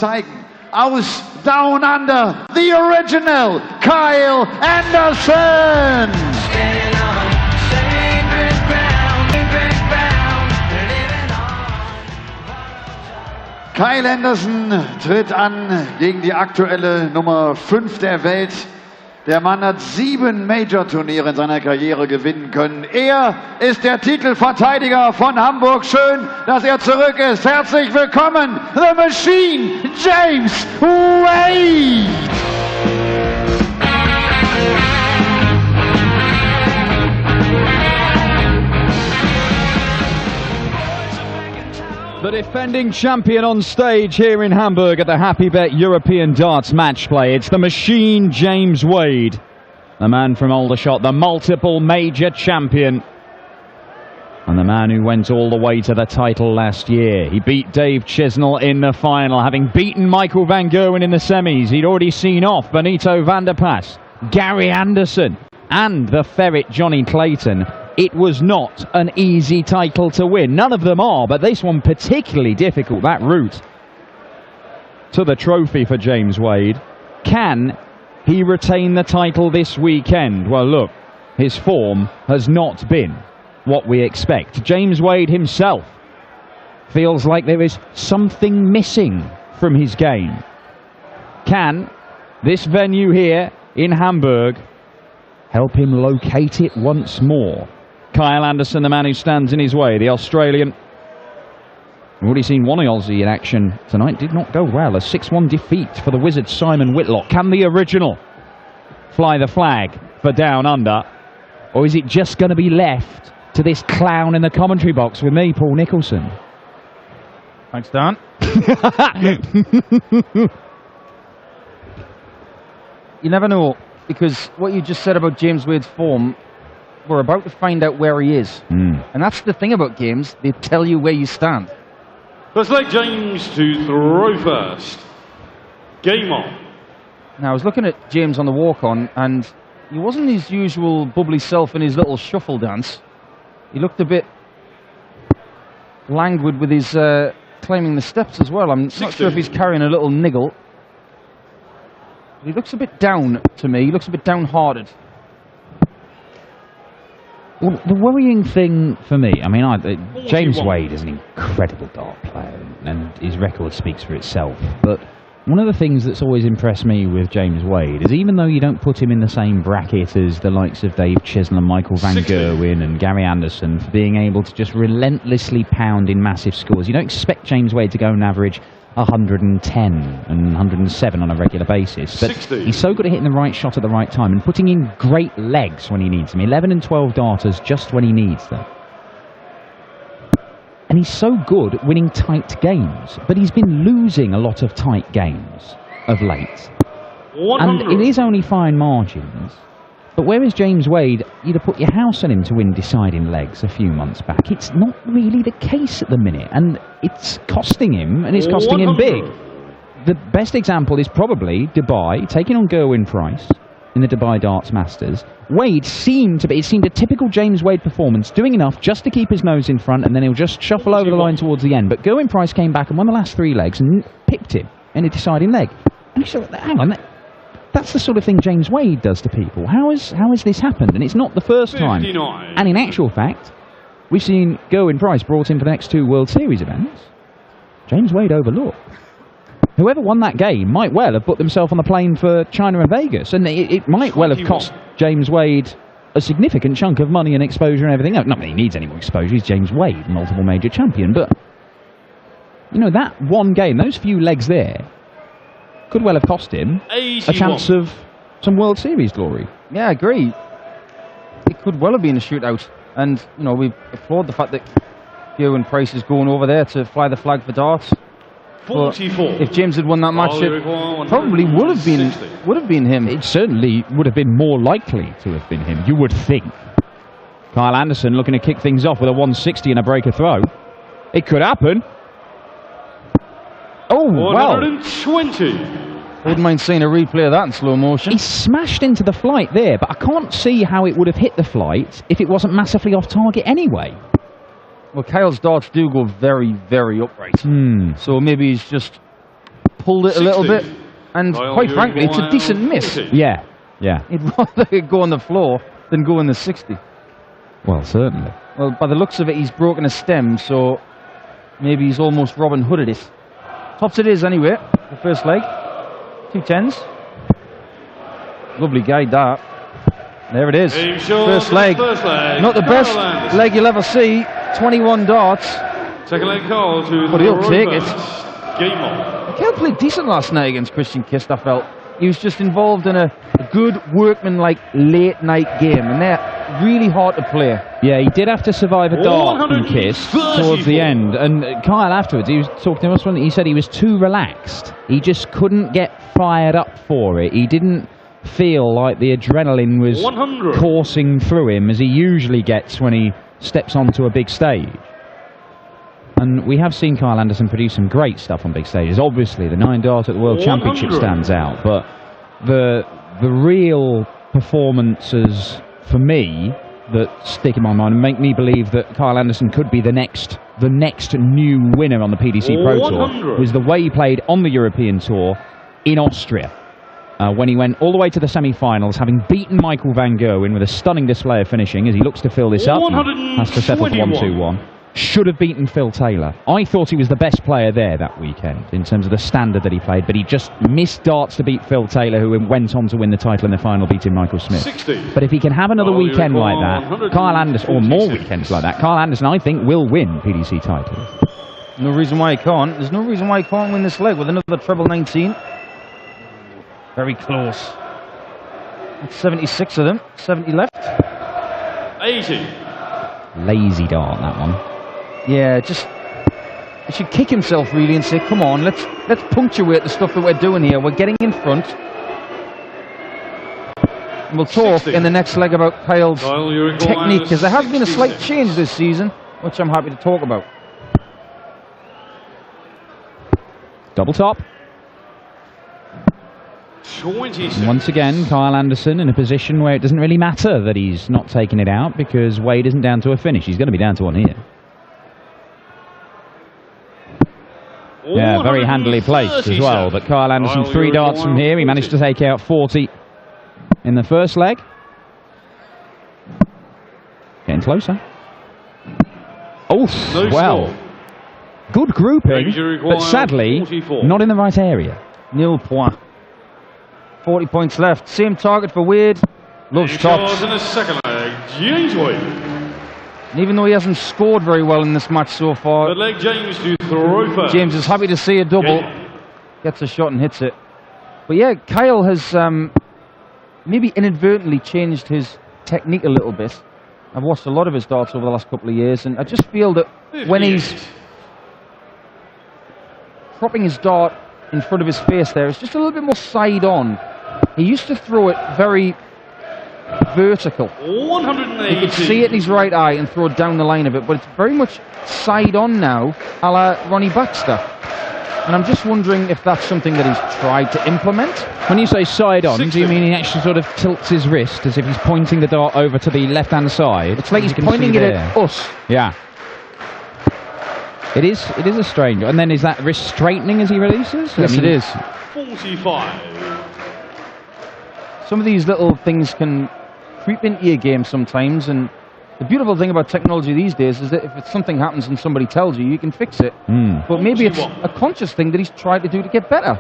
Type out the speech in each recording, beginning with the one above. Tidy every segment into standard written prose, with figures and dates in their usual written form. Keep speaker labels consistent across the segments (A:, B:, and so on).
A: zeigen. Aus Down Under, the original Kyle Anderson. Kyle Anderson tritt an gegen die aktuelle Nummer 5 der Welt. Der Mann hat 7 Major-Turniere in seiner Karriere gewinnen können. Er ist der Titelverteidiger von Hamburg. Schön, dass er zurück ist. Herzlich willkommen, The Machine, James Wade!
B: The defending champion on stage here in Hamburg at the Happy Bet European Darts match play. It's the Machine, James Wade. The man from Aldershot, the multiple major champion. And the man who went all the way to the title last year. He beat Dave Chisnell in the final, having beaten Michael van Gerwen in the semis. He'd already seen off Benito van der Pas, Gary Anderson, and the ferret Johnny Clayton. It was not an easy title to win. None of them are, but this one particularly difficult, that route to the trophy for James Wade. Can he retain the title this weekend? Well, look, his form has not been what we expect. James Wade himself feels like there is something missing from his game. Can this venue here in Hamburg help him locate it once more? Kyle Anderson, the man who stands in his way, the Australian. We've already seen one Aussie in action tonight. Did not go well. A 6-1 defeat for the wizard Simon Whitlock. Can the original fly the flag for Down Under? Or is it just going to be left to this clown in the commentary box with me, Paul Nicholson?
C: Thanks, Dan. You never know, because what you just said about James Wade's form, we're about to find out where he is. And that's the thing about games, they tell you where you stand.
D: Let's let James to throw first. Game on.
C: Now, I was looking at James on the walk-on, and he wasn't his usual bubbly self in his little shuffle dance. He looked a bit languid with his climbing the steps as well. I'm not sure if he's carrying a little niggle. But he looks a bit down to me. He looks a bit downhearted.
B: Well, the worrying thing for me, I mean, James Wade is an incredible dart player, and his record speaks for itself. But one of the things that's always impressed me with James Wade is, even though you don't put him in the same bracket as the likes of Dave Chisnell and Michael van Gerwen and Gary Anderson for being able to just relentlessly pound in massive scores, you don't expect James Wade to go and average 110 and 107 on a regular basis, but
D: 60.
B: He's so good at hitting the right shot at the right time and putting in great legs when he needs them. 11 and 12 darters just when he needs them. And he's so good at winning tight games, but he's been losing a lot of tight games of late.
D: 100.
B: And it is only fine margins. But whereas James Wade, you'd have put your house on him to win deciding legs a few months back, it's not really the case at the minute, and it's costing him, and it's costing him big. The best example is probably Dubai, taking on Gerwin Price in the Dubai Darts Masters. Wade seemed a typical James Wade performance, doing enough just to keep his nose in front, and then he'll just shuffle over the line towards the end. But Gerwin Price came back and won the last 3 legs and pipped him in a deciding leg. And you thought, hang on, that's the sort of thing James Wade does to people. How has this happened? And it's not the first time.
D: 59.
B: And in actual fact, we've seen Gerwin Price brought in for the next 2 World Series events. James Wade overlooked. Whoever won that game might well have put themselves on the plane for China and Vegas, and it might well have cost James Wade a significant chunk of money and exposure and everything else. Not that he needs any more exposure, he's James Wade, multiple major champion, but you know, that one game, those few legs there, could well have cost him
D: 81.
B: a chance of some World Series glory.
C: Yeah, I agree. It could well have been a shootout. And, you know, we applaud the fact that Gerwin Price is going over there to fly the flag for darts.
D: 44.
C: But if James had won that match, it probably would have been him.
B: It certainly would have been more likely to have been him, you would think. Kyle Anderson looking to kick things off with a 160 and a breaker throw. It could happen. Oh, well.
D: 120.
C: Wouldn't mind seeing a replay of that in slow motion.
B: He smashed into the flight there, but I can't see how it would have hit the flight if it wasn't massively off target anyway.
C: Well, Kyle's darts do go very, very upright. So maybe he's just pulled it a little
D: 60.
C: bit. And
D: Kyle,
C: quite
D: you
C: frankly, it's a
D: require
C: decent miss.
D: 40.
B: Yeah, yeah.
C: He'd rather go on the floor than go in the 60.
B: Well, certainly.
C: Well, by the looks of it, he's broken a stem, so maybe he's almost Robin Hooded it. Tops it is anyway, the first leg. 210s. Lovely guide, that. There it is. First leg. Not the best leg you'll ever see. 21 darts.
D: Second leg call to
C: But he'll take it.
D: Game on.
C: Kale played decent last night against Christian Kist, I felt. He was just involved in a good workman-like late-night game, and they're really hard to play.
B: Yeah, he did have to survive a dart from Kiss towards the end. And Kyle afterwards, he was talking to us, he said he was too relaxed. He just couldn't get fired up for it. He didn't feel like the adrenaline was
D: 100.
B: coursing through him as he usually gets when he steps onto a big stage. And we have seen Kyle Anderson produce some great stuff on big stages. Obviously, the 9 dart at the World
D: 100.
B: Championship stands out, but the real performances for me that stick in my mind and make me believe that Kyle Anderson could be the next new winner on the PDC Pro
D: 100.
B: Tour was the way he played on the European Tour in Austria. When he went all the way to the semi-finals, having beaten Michael van Gerwen with a stunning display of finishing as he looks to fill this up and has to settle for 1-2-1. Should have beaten Phil Taylor. I thought he was the best player there that weekend in terms of the standard that he played, but he just missed darts to beat Phil Taylor, who went on to win the title in the final, beating Michael Smith.
D: 60.
B: But if he can have another weekend like that, Kyle Anderson, or more weekends like that, Kyle Anderson, I think, will win PDC titles.
C: No reason why he can't. There's no reason why he can't win this leg with another treble 19. Very close. That's 76 of them. 70 left.
D: 80.
B: Lazy dart, that one.
C: Yeah, just he should kick himself really and say, "Come on, let's punctuate the stuff that we're doing here. We're getting in front." And we'll talk
D: 60.
C: in the next leg about Kyle's
D: Kyle,
C: technique, because there has been a slight
D: 66.
C: change this season, which I'm happy to talk about.
B: Double top.
D: 26.
B: And once again, Kyle Anderson in a position where it doesn't really matter that he's not taking it out because Wade isn't down to a finish. He's going to be down to one here. Yeah, very handily placed as well. But Kyle Anderson, 3 darts from here. He managed to take out 40 in the first leg. Getting closer. Oh,
D: No
B: well.
D: score.
B: Good grouping,
D: Danger
B: but
D: required,
B: sadly,
D: 44.
B: not in the right area.
C: Nil point. 40 points left. Same target for Wade. Loves tops.
D: In the second leg, James Wade.
C: And even though he hasn't scored very well in this match so far,
D: Third leg, James to throw first.
C: James is happy to see a double.
D: Game.
C: Gets a shot and hits it. But yeah, Kyle has maybe inadvertently changed his technique a little bit. I've watched a lot of his darts over the last couple of years, and I just feel that when he's propping his dart in front of his face there, it's just a little bit more side on. He used to throw it very vertical.
D: 180.
C: You could see it in his right eye and throw it down the line a bit, but it's very much side on now, a la Ronnie Baxter. And I'm just wondering if that's something that he's tried to implement.
B: When you say side on,
D: 60.
B: do you mean he actually sort of tilts his wrist as if he's pointing the dart over to the left-hand side?
C: It's like he's
B: You can
C: pointing
B: see
C: it
B: there.
C: at us.
B: Yeah. It is a strange. And then is that wrist straightening as he releases?
C: Yes, it is.
D: 45.
C: Some of these little things can creep into your game sometimes, and the beautiful thing about technology these days is that if something happens and somebody tells you, you can fix it. But maybe it's a conscious thing that he's tried to do to get better.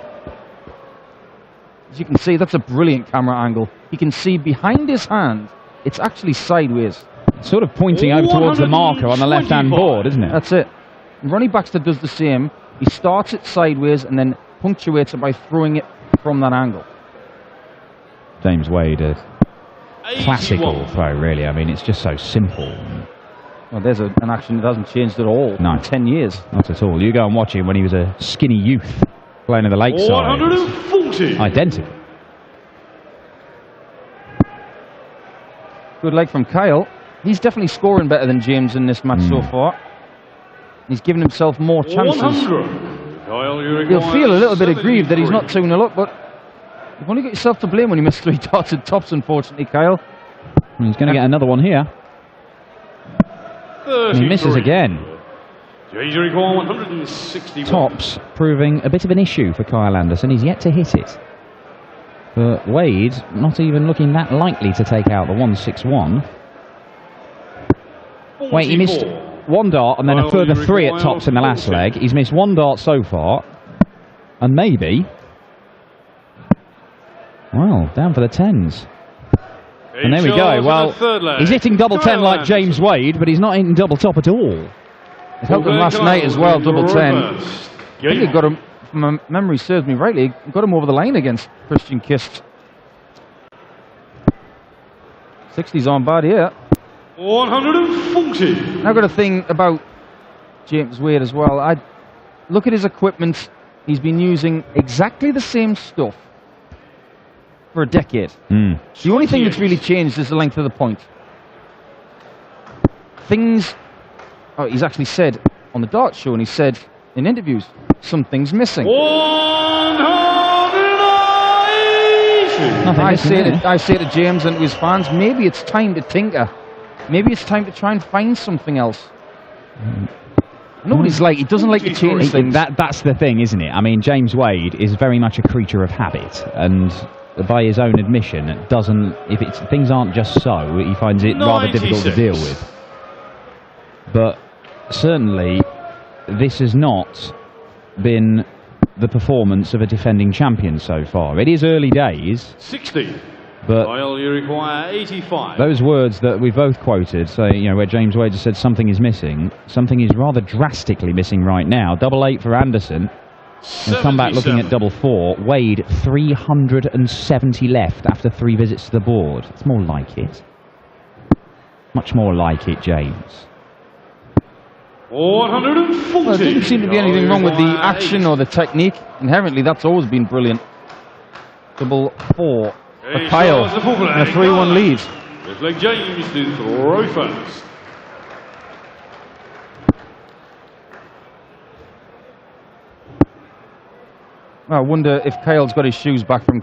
C: As you can see, that's a brilliant camera angle. You can see behind his hand, it's actually sideways.
B: Sort of pointing over towards the marker on the left-hand
D: 125.
B: board, isn't it?
C: That's it. And Ronnie Baxter does the same. He starts it sideways and then punctuates it by throwing it from that angle.
B: James Wade, a classical
D: 81.
B: throw, really. I mean, it's just so simple.
C: Well, there's an action that hasn't changed at all
B: No.
C: in 10 years.
B: Not at all. You go and watch him when he was a skinny youth playing in the lakeside.
D: 140.
B: Identical.
C: Good leg from Kyle. He's definitely scoring better than James in this match so far. He's given himself more chances.
D: 100. Kyle, you
C: He'll feel a little bit aggrieved that he's
D: 73.
C: not 2-0 up, but you've only got yourself to blame when you miss 3 darts at tops, unfortunately, Kyle.
B: And he's going to get another one here. And he misses
D: 33.
B: again.
D: Danger require 161.
B: Tops proving a bit of an issue for Kyle Anderson. He's yet to hit it. But Wade not even looking that likely to take out the 161. Wait, he missed one dart and then a further 3 at tops in the last leg. He's missed 1 dart so far. And maybe... well, down for the 10s. And there we go. Well, he's hitting double 10 like James Wade, but he's not hitting double top at all.
C: It helped him last night as well, double 10. I think he got him, if my memory serves me rightly, got him over the line against Christian Kist. 60's on bad here.
D: 140.
C: I've got a thing about James Wade as well. I look at his equipment. He's been using exactly the same stuff for a decade. The only thing that's really changed is the length of the point. Things... oh, he's actually said on the darts show, and he said in interviews, something's missing.
D: 180.
C: I say to James and to his fans, maybe it's time to tinker. Maybe it's time to try and find something else. Nobody's like, he doesn't like to change things.
B: That's the thing, isn't it? I mean, James Wade is very much a creature of habit, and by his own admission, things aren't just so, he finds it rather difficult to deal with. But certainly, this has not been the performance of a defending champion so far. It is early days.
D: 60.
B: But
D: you require 85.
B: Those words that we both quoted, where James Wade just said something is missing, something is rather drastically missing right now. Double 8 for Anderson. And come back looking at double 4. Wade, 370 left after 3 visits to the board. It's more like it. Much more like it, James.
D: 140.
C: Well, there didn't seem to be anything wrong with the action or the technique. Inherently, that's always been brilliant. Double 4 for Kyle, and a 3-1 lead.
D: Left leg James to throw first.
C: I wonder if Kyle's got his shoes back from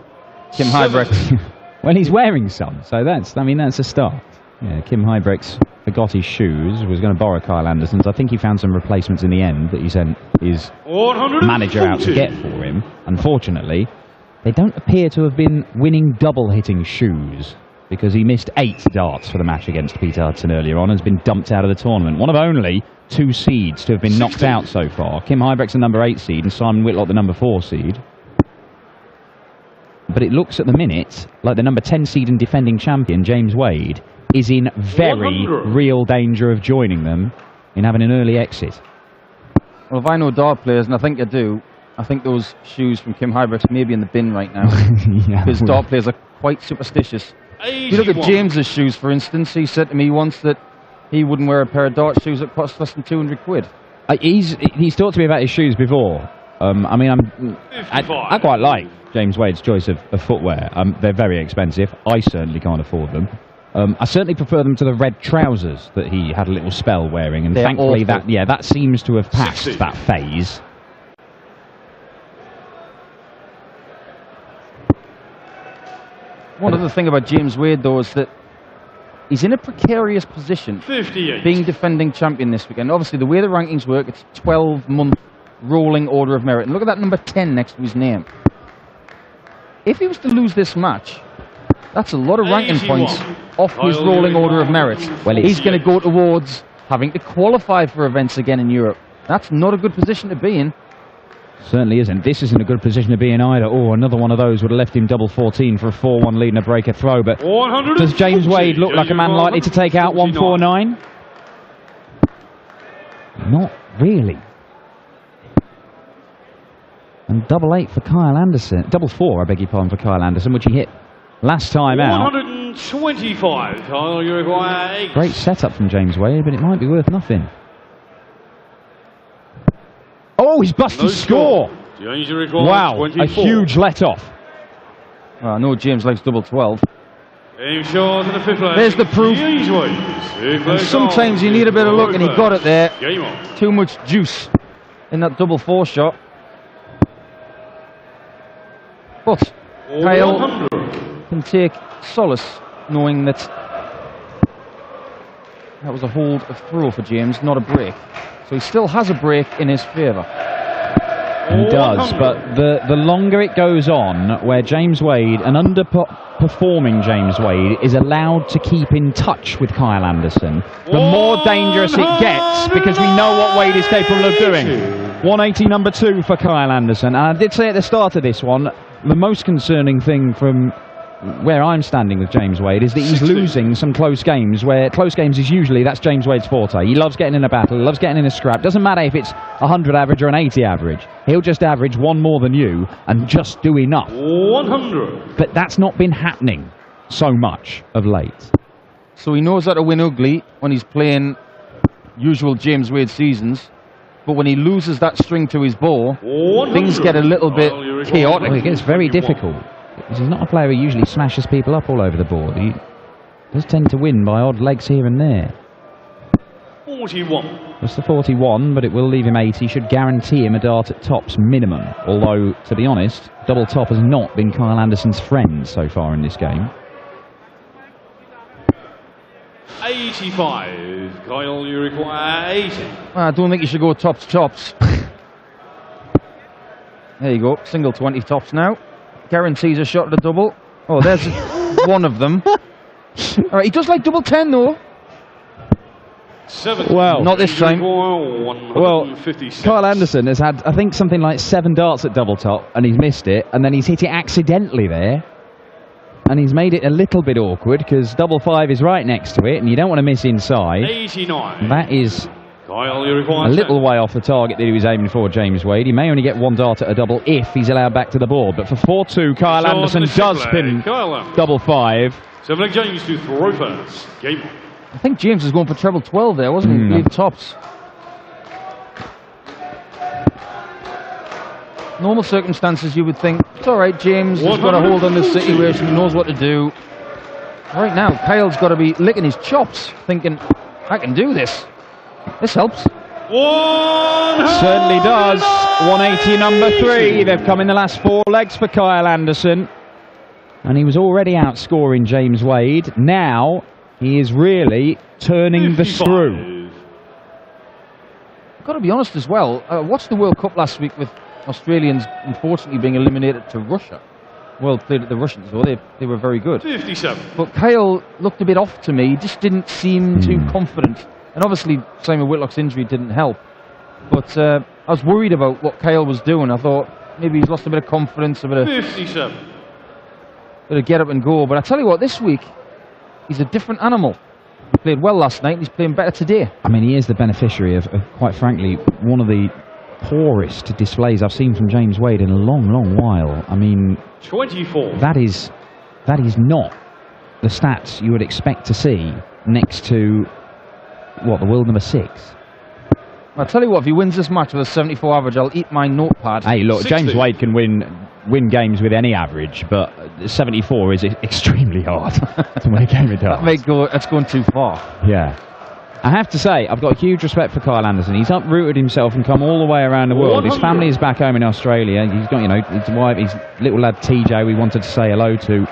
C: Kim Huybrechts.
B: Well, he's wearing some, so that's a start. Yeah, Kim Huybrechts forgot his shoes, was going to borrow Kyle Anderson's. I think he found some replacements in the end that he sent his manager out to get for him. Unfortunately, they don't appear to have been winning double-hitting shoes, because he missed 8 darts for the match against Peter Hudson earlier on and has been dumped out of the tournament. One of only 2 seeds to have been knocked out so far. Kim Huybrechts the number 8 seed and Simon Whitlock the number 4 seed. But it looks at the minute like the number 10 seed and defending champion, James Wade, is in very real danger of joining them in having an early exit.
C: Well, if I know dart players, and I think I do, I think those shoes from Kim Huybrechts may be in the bin right now.
B: Yeah,
C: because dart players are quite superstitious. If you look at James's shoes, for instance, he said to me once that he wouldn't wear a pair of dart shoes that cost less than 200 quid.
B: He's talked to me about his shoes before. I mean, I quite like James Wade's choice of footwear. They're very expensive. I certainly can't afford them. I certainly prefer them to the red trousers that he had a little spell wearing, and thankfully that seems to have passed that phase.
C: One other thing about James Wade, though, is that he's in a precarious position
D: 58.
C: being defending champion this weekend. Obviously, the way the rankings work, it's 12-month rolling order of merit. And look at that number 10 next to his name. If he was to lose this match, that's a lot of ranking points off his rolling order of merit. Well, he's going to go towards having to qualify for events again in Europe. That's not a good position to be in.
B: Certainly isn't. This isn't a good position to be in either. Oh, another one of those would have left him double 14 for a 4-1 lead and a breaker throw. But does James Wade look like a man likely to take out 149? Not really. And double 8 for Kyle Anderson. Double 4, I beg your pardon, for Kyle Anderson, which he hit last time out.
D: 125. Kyle, you require 8.
B: Great setup from James Wade, but it might be worth nothing. Oh, he's busted his score! Wow, 24. A huge let-off.
C: Well, I know James likes double 12.
D: There's
C: the proof. And sometimes you need a bit of luck, and he got it there. Too much juice in that double 4 shot. But Kyle can take solace knowing that That was a hold of throw for James, not a break. So he still has a break in his favour.
B: He does, but the longer it goes on, where James Wade, an underperforming James Wade, is allowed to keep in touch with Kyle Anderson, the more dangerous it gets, because we know what Wade is capable of doing. 180 number 2 for Kyle Anderson. And I did say at the start of this one, the most concerning thing from where I'm standing with James Wade is that he's losing some close games, where close games is usually, that's James Wade's forte. He loves getting in a battle, he loves getting in a scrap. Doesn't matter if it's 100 average or an 80 average. He'll just average one more than you and just do enough.
D: 100.
B: But that's not been happening so much of late.
C: So he knows how to win ugly when he's playing usual James Wade seasons. But when he loses that string to his bow, things get a little bit chaotic.
B: Well, it gets very difficult. He's not a player who usually smashes people up all over the board. He does tend to win by odd legs here and there.
D: 41.
B: That's the 41, but it will leave him 80. Should guarantee him a dart at tops minimum. Although, to be honest, double top has not been Kyle Anderson's friend so far in this game.
D: 85. Kyle, you require 80.
C: I don't think you should go tops. There you go, single 20 tops now. Guarantees a shot at a double. Oh, there's one of them. All right, he does like double 10 though.
D: 7.
B: Well,
C: not this time.
B: Well, Kyle Anderson has had, I think, something like 7 darts at double top, and he's missed it, and then he's hit it accidentally there. And he's made it a little bit awkward, because double 5 is right next to it, and you don't want to miss inside.
D: 89.
B: That is
D: Kyle, you require
B: a little way off the target that he was aiming for, James Wade. He may only get 1 dart at a double if he's allowed back to the board. But for 4-2, Kyle Anderson does pin double 5.
D: So Black James to throw first. Game on.
C: I think James was going for treble 12 there, wasn't he? Leave tops. Normal circumstances, you would think, it's all right, James has got a hold on this situation, he knows what to do. Right now, Kyle's got to be licking his chops, thinking, I can do this. This helps.
B: Certainly does. 180 number 3. They've come in the last 4 legs for Kyle Anderson. And he was already outscoring James Wade. Now he is really turning 55. The screw.
C: I've got to be honest as well. I watched the World Cup last week with Australians unfortunately being eliminated to Russia. Well played at the Russians, though. They were very good.
D: 57.
C: But Kyle looked a bit off to me. He just didn't seem too confident. And obviously, Simon Whitlock's injury didn't help. But I was worried about what Kyle was doing. I thought maybe he's lost a bit of confidence, a bit of
D: 57.
C: Bit of get up and go. But I tell you what, this week, he's a different animal. He played well last night, and he's playing better today.
B: I mean, he is the beneficiary of quite frankly, one of the poorest displays I've seen from James Wade in a long, long while. I mean,
D: 24.
B: That is not the stats you would expect to see next to, what, the world number 6.
C: I'll tell you what, if he wins this match with a 74 average, I'll eat my notepad.
B: Hey, look,
D: 60.
B: James Wade can win games with any average, but 74 is extremely hard to win a game of darts.
C: That's going too far.
B: Yeah. I have to say, I've got huge respect for Kyle Anderson. He's uprooted himself and come all the way around the world.
D: 100.
B: His family is back home in Australia. He's got, his wife, his little lad TJ, we wanted to say hello to,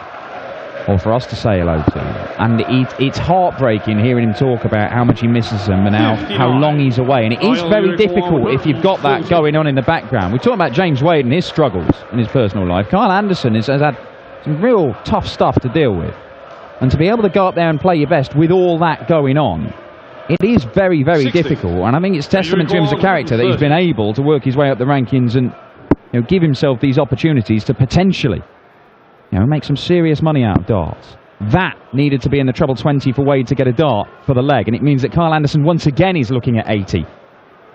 B: or for us to say hello to. And it's heartbreaking hearing him talk about how much he misses them and how long he's away. And it is very difficult if you've got that going on in the background. We're talking about James Wade and his struggles in his personal life. Kyle Anderson has had some real tough stuff to deal with. And to be able to go up there and play your best with all that going on, it is very, very
D: 60.
B: difficult, and I think it's testament to him as a character that he's been able to work his way up the rankings and give himself these opportunities to potentially make some serious money out of darts. That needed to be in the treble 20 for Wade to get a dart for the leg, and it means that Kyle Anderson once again is looking at 80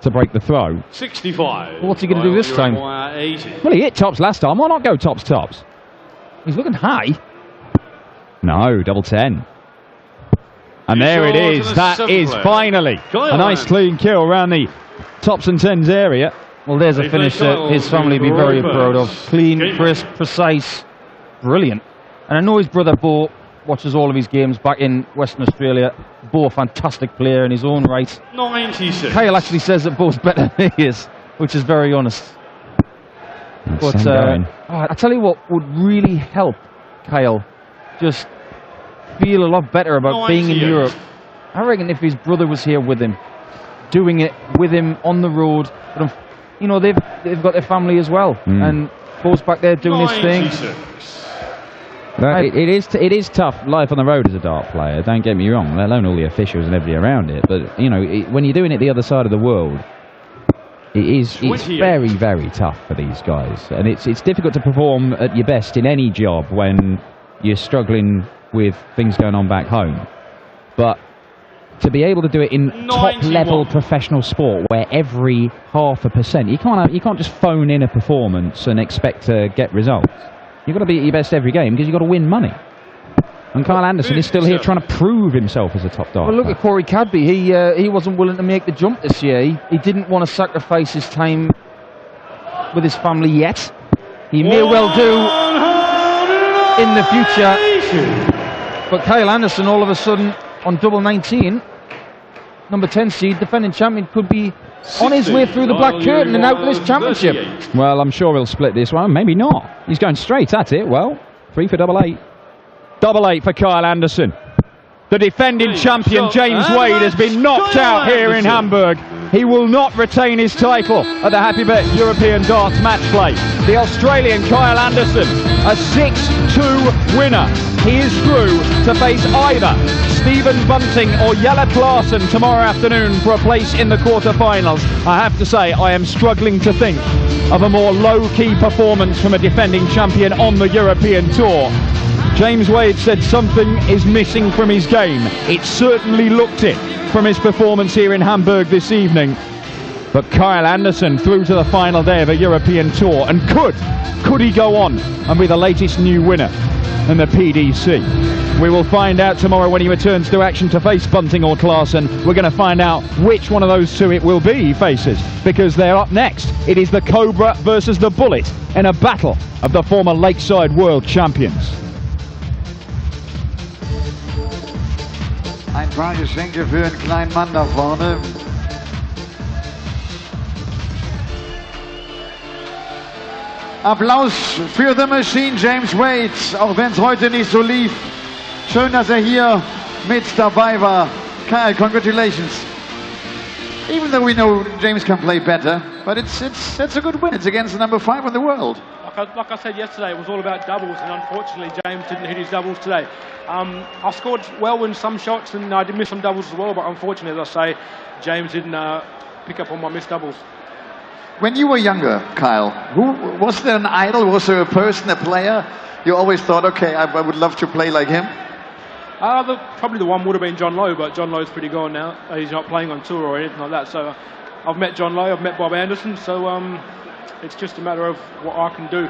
B: to break the throw.
D: 65.
C: What's he going to do this time?
D: 80.
B: Well, he hit tops last time. Why not go tops?
C: He's looking high.
B: No, double 10. And there it is. That is finally a nice clean kill around the tops and 10s area.
C: Well, there's a finish that his family will be very proud of. Clean, crisp, precise, brilliant. And I know his brother Bo watches all of his games back in Western Australia. Bo, a fantastic player in his own right.
D: 96.
C: Kyle actually says that Bo's better than he is, which is very honest. But I tell you what would really help Kyle just feel a lot better about being in Europe I reckon if his brother was here with him, doing it with him on the road, but you know, they've got their family as well, and Bo's back there doing his thing.
B: It is tough life on the road as a dart player, don't get me wrong, let alone all the officials and everybody around it, but you know, when you're doing it the other side of the world, it's very, very tough for these guys, and it's difficult to perform at your best in any job when you're struggling with things going on back home. But to be able to do it in top-level professional sport, where every 0.5%, you can't just phone in a performance and expect to get results. You've got to be at your best every game because you've got to win money. And Kyle Anderson is still here trying to prove himself as a top dart.
C: Well, look at Corey Cadby. He wasn't willing to make the jump this year. He didn't want to sacrifice his time with his family yet. He may well do in the future. But Kyle Anderson, all of a sudden, on double 19, number 10 seed, defending champion, could be on his way through the black curtain and out of this championship.
B: Well, I'm sure he'll split this one. Maybe not. He's going straight at it. Well, 3 for double 8. Double 8 for Kyle Anderson. The defending champion, James Wade, has been knocked out here in Hamburg. He will not retain his title at the Happy Bet European Darts match play. The Australian Kyle Anderson, a 6-2 winner. He is through to face either Stephen Bunting or Jelle Klaasen tomorrow afternoon for a place in the quarterfinals. I have to say, I am struggling to think of a more low-key performance from a defending champion on the European Tour. James Wade said something is missing from his game. It certainly looked it from his performance here in Hamburg this evening. But Kyle Anderson through to the final day of a European Tour, and could he go on and be the latest new winner in the PDC? We will find out tomorrow when he returns to action to face Bunting or Klaasen. We're going to find out which one of those two it will be he faces, because they're up next. It is the Cobra versus the Bullet in a battle of the former Lakeside World Champions.
A: Ein paar Geschenke für einen kleinen Mann da vorne. Applaus für The Machine, James Wade, auch wenn es heute nicht so lief. Schön, dass hier mit dabei war. Kyle, congratulations. Even though we know James can play better, but it's a good win. It's against the number 5 in the world.
E: Like I said yesterday, it was all about doubles, and unfortunately James didn't hit his doubles today. I scored well in some shots, and I did miss some doubles as well, but unfortunately, as I say, James didn't pick up on my missed doubles.
A: When you were younger, Kyle, was there an idol? Was there a person, a player you always thought, okay, I would love to play like him?
E: Probably the one would have been John Lowe, but John Lowe's pretty gone now. He's not playing on tour or anything like that. So I've met John Lowe, I've met Bob Anderson, so it's just a matter of what I can do.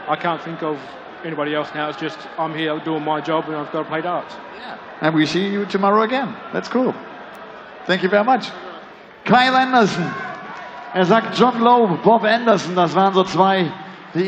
E: I can't think of anybody else now. It's just I'm here doing my job and I've got to play darts.
A: Yeah. And we see you tomorrow again. That's cool. Thank you very much. Kyle Anderson. Sagt John Lowe, Bob Anderson, das waren so zwei, die